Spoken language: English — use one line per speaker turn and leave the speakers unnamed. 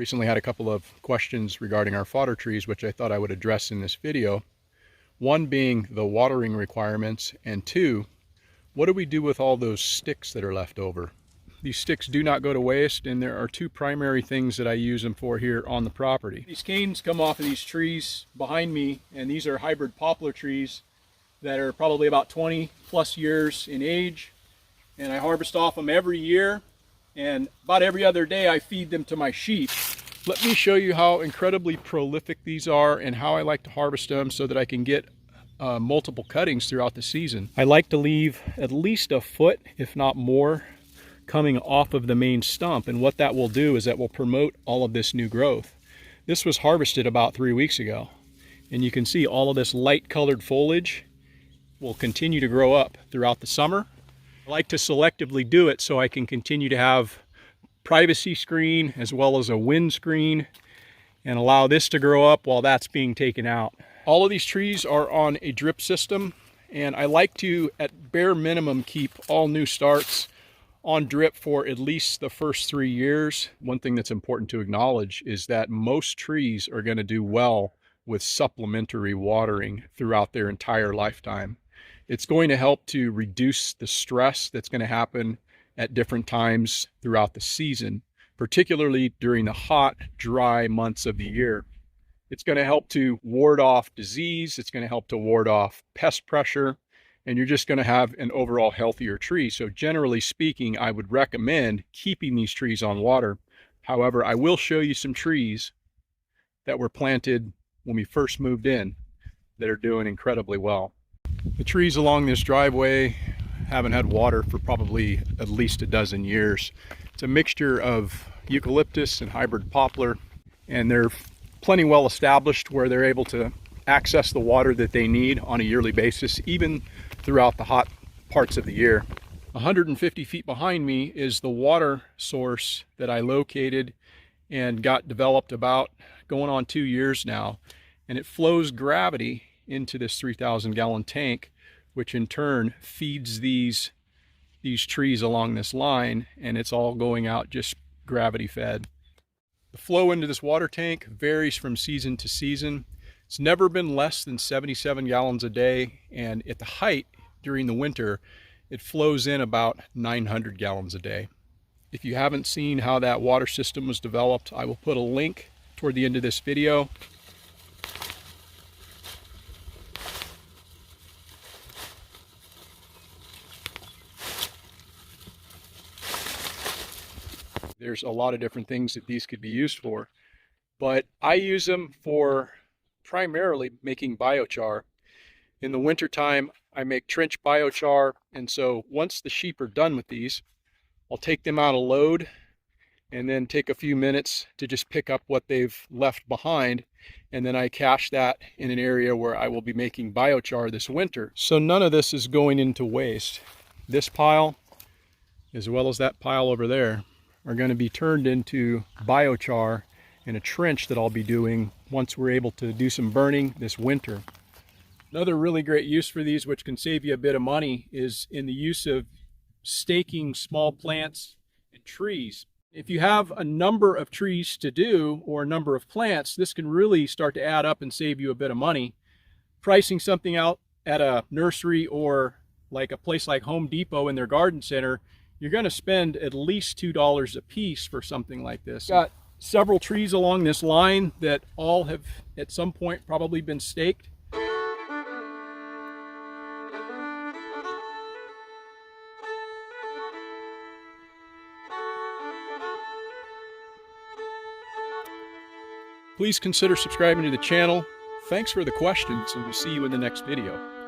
Recently had a couple of questions regarding our fodder trees, which I thought I would address in this video. One being the watering requirements, and two, what do we do with all those sticks that are left over? These sticks do not go to waste, and there are two primary things that I use them for here on the property. These canes come off of these trees behind me, and these are hybrid poplar trees that are probably about 20 plus years in age, and I harvest off them every year, and about every other day I feed them to my sheep. Let me show you how incredibly prolific these are and how I like to harvest them so that I can get multiple cuttings throughout the season. I like to leave at least a foot, if not more, coming off of the main stump, and what that will do is that will promote all of this new growth. This was harvested about 3 weeks ago, and you can see all of this light colored foliage will continue to grow up throughout the summer. I like to selectively do it so I can continue to have privacy screen as well as a wind screen and allow this to grow up while that's being taken out. All of these trees are on a drip system, and I like to, at bare minimum, keep all new starts on drip for at least the first 3 years. One thing that's important to acknowledge is that most trees are going to do well with supplementary watering throughout their entire lifetime. It's going to help to reduce the stress that's going to happen at different times throughout the season, particularly during the hot, dry months of the year. It's going to help to ward off disease. It's going to help to ward off pest pressure, and you're just going to have an overall healthier tree. So generally speaking, I would recommend keeping these trees on water. However, I will show you some trees that were planted when we first moved in that are doing incredibly well. The trees along this driveway haven't had water for probably at least a dozen years. It's a mixture of eucalyptus and hybrid poplar, and they're plenty well established where they're able to access the water that they need on a yearly basis, even throughout the hot parts of the year. 150 feet behind me is the water source that I located and got developed about going on 2 years now, and it flows gravity into this 3,000 gallon tank, which in turn feeds these trees along this line, and it's all going out just gravity fed. The flow into this water tank varies from season to season. It's never been less than 77 gallons a day, and at the height during the winter, it flows in about 900 gallons a day. If you haven't seen how that water system was developed, I will put a link toward the end of this video. There's a lot of different things that these could be used for, but I use them for primarily making biochar. In the wintertime, I make trench biochar, and so once the sheep are done with these, I'll take them out of load and then take a few minutes to just pick up what they've left behind, and then I cache that in an area where I will be making biochar this winter. So none of this is going into waste. This pile, as well as that pile over there, are going to be turned into biochar in a trench that I'll be doing once we're able to do some burning this winter. Another really great use for these, which can save you a bit of money, is in the use of staking small plants and trees. If you have a number of trees to do or a number of plants, this can really start to add up and save you a bit of money. Pricing something out at a nursery or like a place like Home Depot in their garden center, you're going to spend at least $2 a piece for something like this. Got several trees along this line that all have at some point probably been staked. Please consider subscribing to the channel. Thanks for the questions, and we'll see you in the next video.